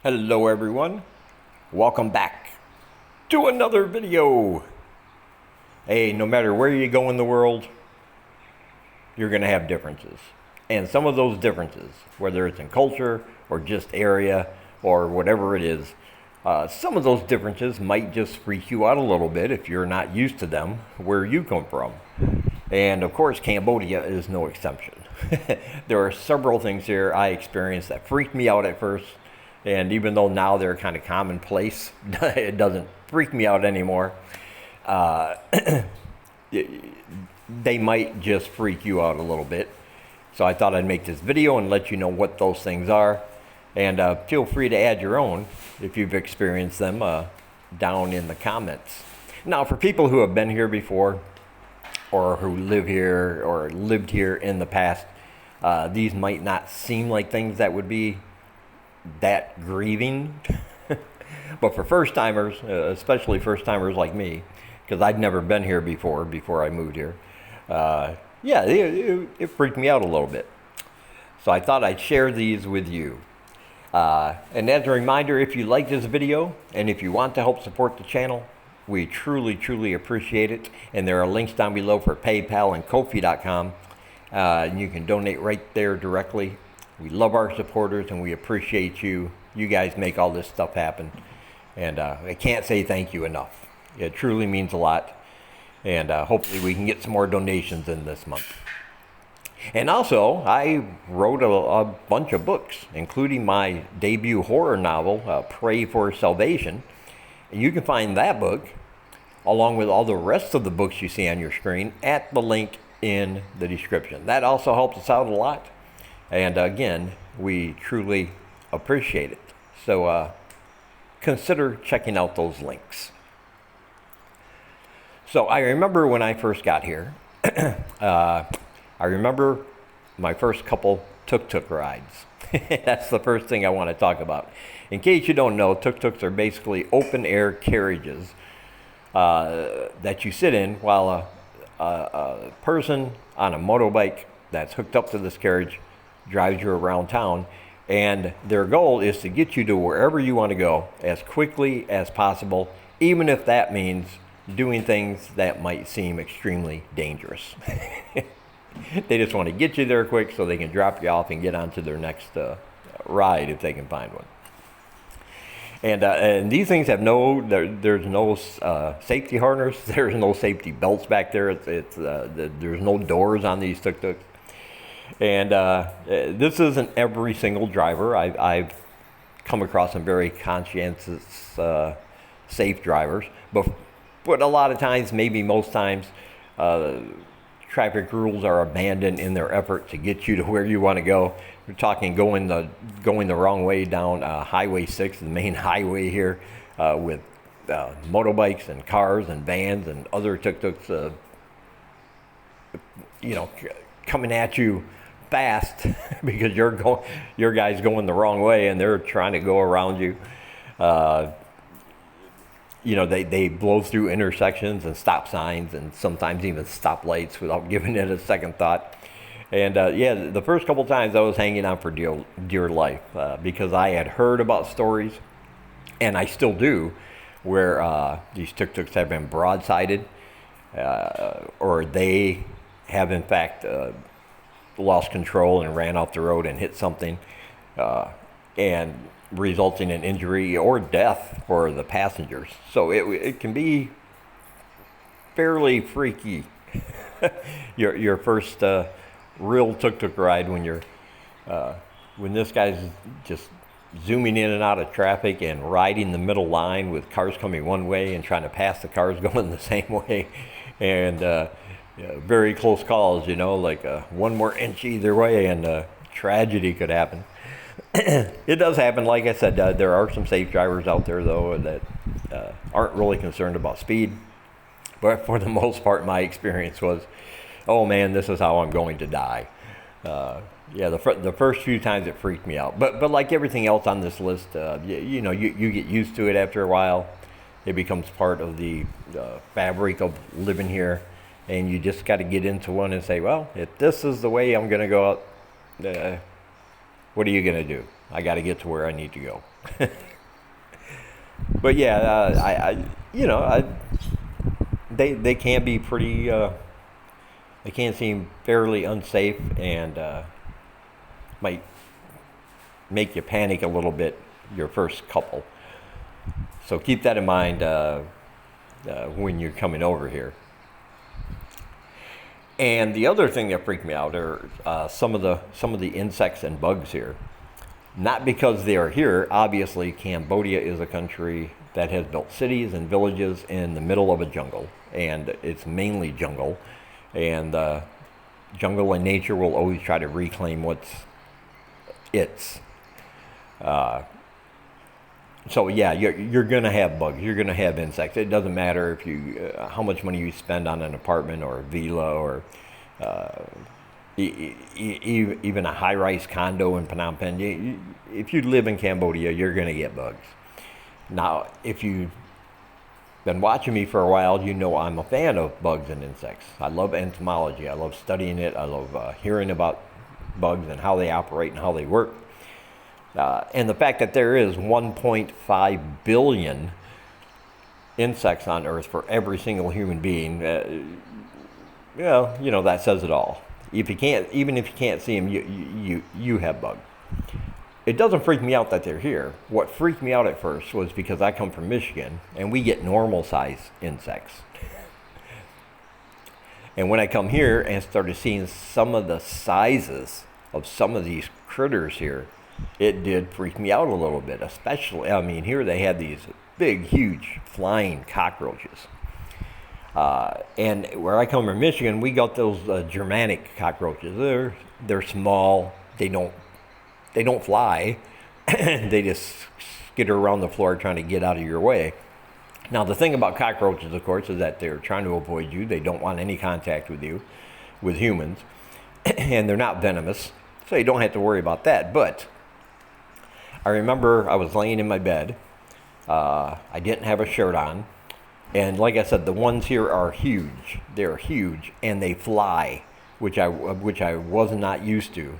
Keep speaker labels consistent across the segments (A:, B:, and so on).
A: Hello everyone, welcome back to another video. Hey, no matter where you go in the world, you're gonna have differences. And some of those differences, whether it's in culture or just area or whatever it is, some of those differences might just freak you out a little bit if you're not used to them where you come from. And of course, Cambodia is no exception. There are several things here I experienced that freaked me out at first. And even though now they're kind of commonplace, it doesn't freak me out anymore. Uh, they might just freak you out a little bit. So I thought I'd make this video and let you know what those things are. And feel free to add your own if you've experienced them down in the comments. Now, for people who have been here before or who live here or lived here in the past, these might not seem like things that would be that grieving. But for first timers, especially first timers like me, because I'd never been here before I moved here, yeah, it freaked me out a little bit. So I thought I'd share these with you. And as a reminder, if you like this video and if you want to help support the channel, we truly appreciate it. And there are links down below for PayPal and Ko-fi.com. And you can donate right there directly. We love our supporters and we appreciate you. You guys make all this stuff happen. And I can't say thank you enough. It truly means a lot. And hopefully we can get some more donations in this month. And also, I wrote a bunch of books, including my debut horror novel, Pray for Salvation. And you can find that book, along with all the rest of the books you see on your screen, at the link in the description. That also helps us out a lot. And again, we truly appreciate it. So consider checking out those links. So I remember when I first got here, I remember my first couple tuk-tuk rides. That's the first thing I want to talk about. In case you don't know, tuk-tuks are basically open-air carriages that you sit in while a person on a motorbike that's hooked up to this carriage drives you around town, and their goal is to get you to wherever you want to go as quickly as possible, even if that means doing things that might seem extremely dangerous. They just want to get you there quick so they can drop you off and get on to their next ride if they can find one. And these things have there's no safety harness, there's no safety belts back there, there's no doors on these tuk-tuks. And this isn't every single driver. I've come across some very conscientious, safe drivers. But a lot of times, maybe most times, traffic rules are abandoned in their effort to get you to where you want to go. We're talking going the wrong way down Highway 6, the main highway here, with motorbikes and cars and vans and other tuk-tuks, coming at you fast because your guy's going the wrong way and they're trying to go around you. They blow through intersections and stop signs and sometimes even stoplights without giving it a second thought. And the first couple times I was hanging on for dear life because I had heard about stories, and I still do, where these tuk-tuks have been broadsided or they have in fact lost control and ran off the road and hit something, and resulting in injury or death for the passengers. So it can be fairly freaky. Your first real tuk-tuk ride when this guy's just zooming in and out of traffic and riding the middle line with cars coming one way and trying to pass the cars going the same way, and very close calls, like one more inch either way and tragedy could happen. It does happen. Like I said, there are some safe drivers out there, though, that aren't really concerned about speed. But for the most part, my experience was, oh man, this is how I'm going to die. The first few times it freaked me out. But like everything else on this list, you get used to it after a while. It becomes part of the fabric of living here. And you just got to get into one and say, well, if this is the way I'm going to go out, what are you going to do? I got to get to where I need to go. But yeah, they can be pretty. They can seem fairly unsafe and might make you panic a little bit your first couple. So keep that in mind when you're coming over here. And the other thing that freaked me out are some of the insects and bugs here. Not because they are here. Obviously, Cambodia is a country that has built cities and villages in the middle of a jungle, and it's mainly jungle. And jungle and nature will always try to reclaim what's its. So yeah, you're gonna have bugs. You're gonna have insects. It doesn't matter if you how much money you spend on an apartment or a villa or even a high-rise condo in Phnom Penh. If you live in Cambodia, you're gonna get bugs. Now, if you've been watching me for a while, you know I'm a fan of bugs and insects. I love entomology. I love studying it. I love hearing about bugs and how they operate and how they work. And the fact that there is 1.5 billion insects on Earth for every single human being, that says it all. Even if you can't see them, you have bugs. It doesn't freak me out that they're here. What freaked me out at first was because I come from Michigan and we get normal size insects. And when I come here and started seeing some of the sizes of some of these critters here, it did freak me out a little bit. Especially, here they had these big, huge flying cockroaches. And where I come from, Michigan, we got those Germanic cockroaches. They're small. They don't fly. They just skitter around the floor trying to get out of your way. Now, the thing about cockroaches, of course, is that they're trying to avoid you. They don't want any contact with you, with humans. And they're not venomous, so you don't have to worry about that. But I remember I was laying in my bed. I didn't have a shirt on. And like I said, the ones here are huge. They're huge, and they fly, which I was not used to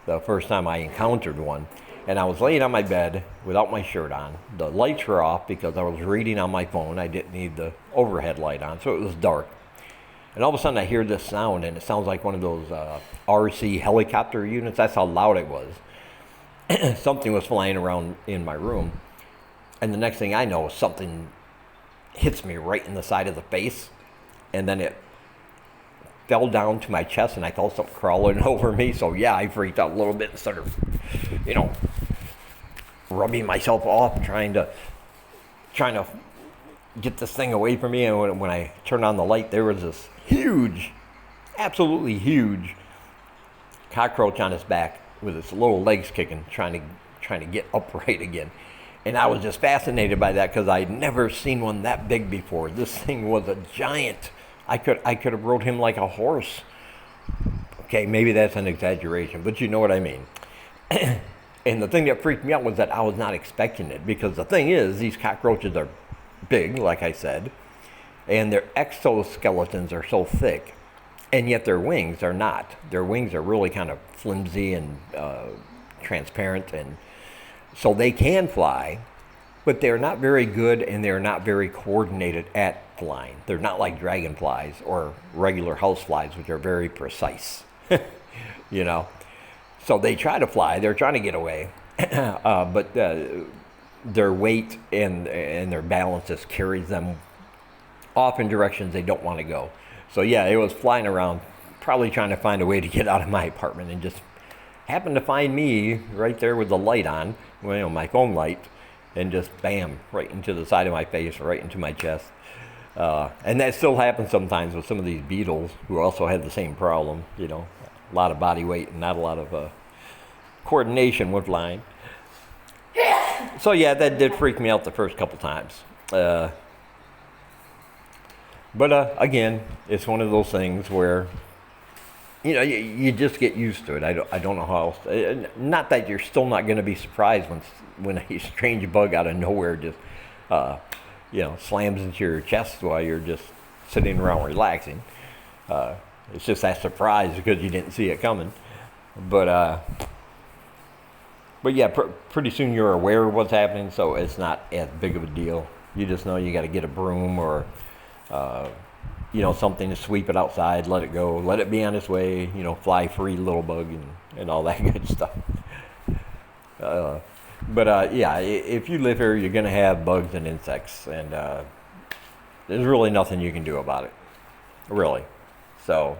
A: the first time I encountered one. And I was laying on my bed without my shirt on. The lights were off because I was reading on my phone. I didn't need the overhead light on, so it was dark. And all of a sudden I hear this sound, and it sounds like one of those RC helicopter units. That's how loud it was. Something was flying around in my room. And the next thing I know, something hits me right in the side of the face. And then it fell down to my chest, and I felt something crawling over me. So yeah, I freaked out a little bit and started, rubbing myself off, trying to get this thing away from me. And when I turned on the light, there was this huge, absolutely huge cockroach on its back with its little legs kicking, trying to get upright again. And I was just fascinated by that because I'd never seen one that big before. This thing was a giant. I could have rode him like a horse. Okay, maybe that's an exaggeration, but you know what I mean. And the thing that freaked me out was that I was not expecting it, because the thing is, these cockroaches are big, like I said, and their exoskeletons are so thick, and yet their wings are not. Their wings are really kind of flimsy and transparent, and so they can fly, but they're not very good, and they're not very coordinated at flying. They're not like dragonflies or regular houseflies, which are very precise, So they try to fly, they're trying to get away, but their weight and their balance just carries them off in directions they don't want to go. So yeah, it was flying around, probably trying to find a way to get out of my apartment, and just happened to find me right there with the light on, my phone light, and just bam, right into the side of my face, right into my chest. And that still happens sometimes with some of these beetles who also have the same problem, a lot of body weight and not a lot of coordination with flying. So yeah, that did freak me out the first couple times. But again, it's one of those things where, you just get used to it. I don't know how else. Not that you're still not going to be surprised when a strange bug out of nowhere just, slams into your chest while you're just sitting around relaxing. It's just that surprise because you didn't see it coming. But But yeah, pretty soon you're aware of what's happening, so it's not as big of a deal. You just know you got to get a broom or, something to sweep it outside, let it go, let it be on its way, fly free little bug and all that good stuff. But yeah, if you live here, you're going to have bugs and insects, and there's really nothing you can do about it, really. So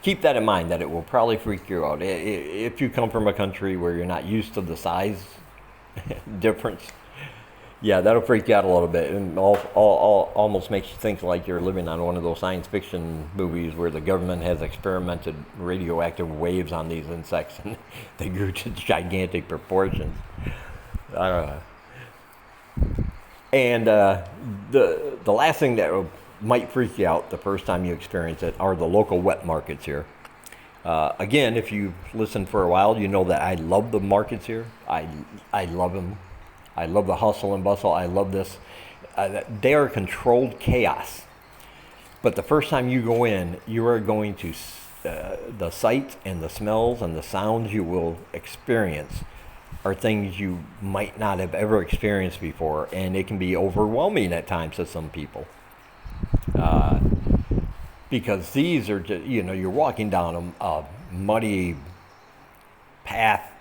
A: keep that in mind, that it will probably freak you out. If you come from a country where you're not used to the size difference, yeah, that'll freak you out a little bit, and almost makes you think like you're living on one of those science fiction movies where the government has experimented radioactive waves on these insects and they grew to gigantic proportions. And the last thing that might freak you out the first time you experience it are the local wet markets here. Again, if you've listened for a while, you know that I love the markets here. I love them. I love the hustle and bustle. I love this. They are controlled chaos. But the first time you go in, you are going to, the sights and the smells and the sounds you will experience are things you might not have ever experienced before. And it can be overwhelming at times to some people. Because these are just, you're walking down a muddy path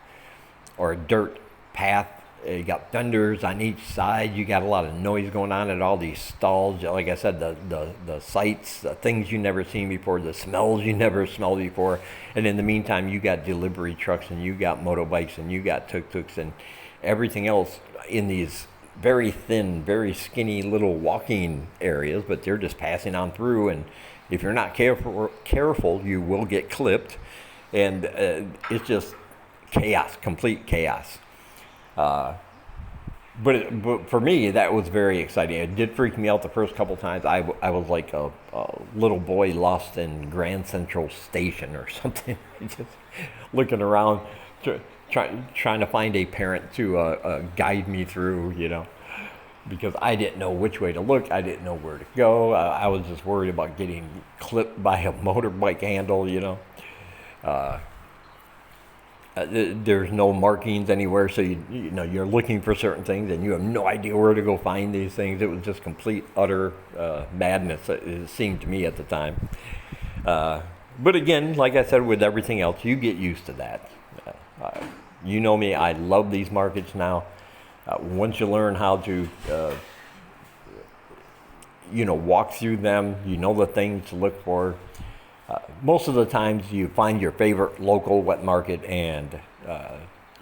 A: or a dirt path. You got fenders on each side. You got a lot of noise going on at all these stalls. Like I said, the sights, the things you never seen before, the smells you never smelled before. And in the meantime, you got delivery trucks and you got motorbikes and you got tuk-tuks and everything else in these very thin, very skinny little walking areas, but they're just passing on through. And if you're not careful, you will get clipped. And it's just chaos, complete chaos. But for me, that was very exciting. It did freak me out the first couple times. I was like a little boy lost in Grand Central Station or something, just looking around, trying to find a parent to guide me through, because I didn't know which way to look. I didn't know where to go. I was just worried about getting clipped by a motorbike handle, there's no markings anywhere, so you're looking for certain things and you have no idea where to go find these things. It was just complete, utter madness, it seemed to me at the time. But again, like I said, with everything else, you get used to that. You know me, I love these markets now. Once you learn how to walk through them, you know the things to look for. Most of the times you find your favorite local wet market and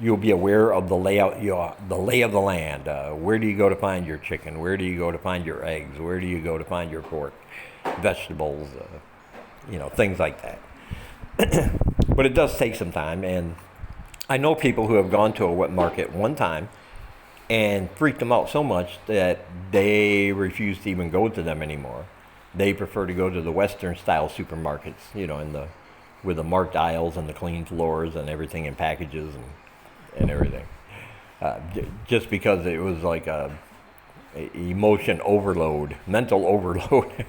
A: you'll be aware of the layout, the lay of the land. Where do you go to find your chicken? Where do you go to find your eggs? Where do you go to find your pork, vegetables, things like that. But it does take some time, and I know people who have gone to a wet market one time and freaked them out so much that they refuse to even go to them anymore. They prefer to go to the Western style supermarkets, with the marked aisles and the clean floors and everything in packages and everything. Just because it was like a emotion overload, mental overload,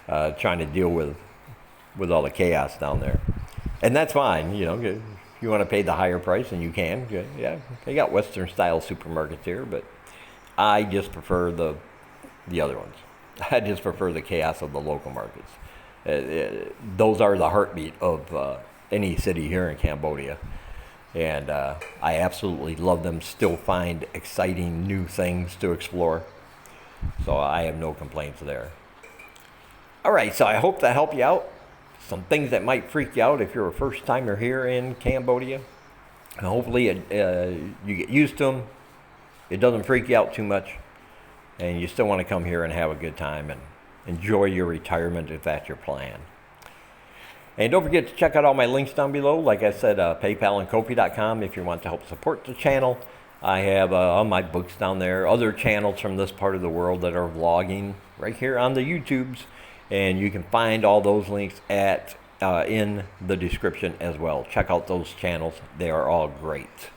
A: trying to deal with all the chaos down there. And that's fine, if you want to pay the higher price, and you can. Yeah, they got Western style supermarkets here, but I just prefer the other ones. I just prefer the chaos of the local markets. Those are the heartbeat of any city here in Cambodia. And I absolutely love them. Still find exciting new things to explore. So I have no complaints there. All right, so I hope that helped you out. Some things that might freak you out if you're a first timer here in Cambodia. And hopefully you get used to them. It doesn't freak you out too much. And you still want to come here and have a good time and enjoy your retirement if that's your plan. And don't forget to check out all my links down below. Like I said, PayPal and Ko-fi.com if you want to help support the channel. I have all my books down there, other channels from this part of the world that are vlogging right here on the YouTubes. And you can find all those links in the description as well. Check out those channels. They are all great.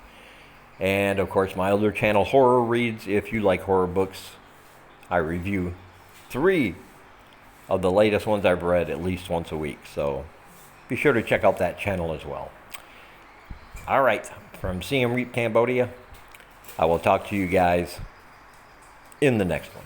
A: And of course, my other channel, Horror Reads. If you like horror books, I review 3 of the latest ones I've read at least once a week. So be sure to check out that channel as well. All right. from Siem Reap, Cambodia. I will talk to you guys in the next one.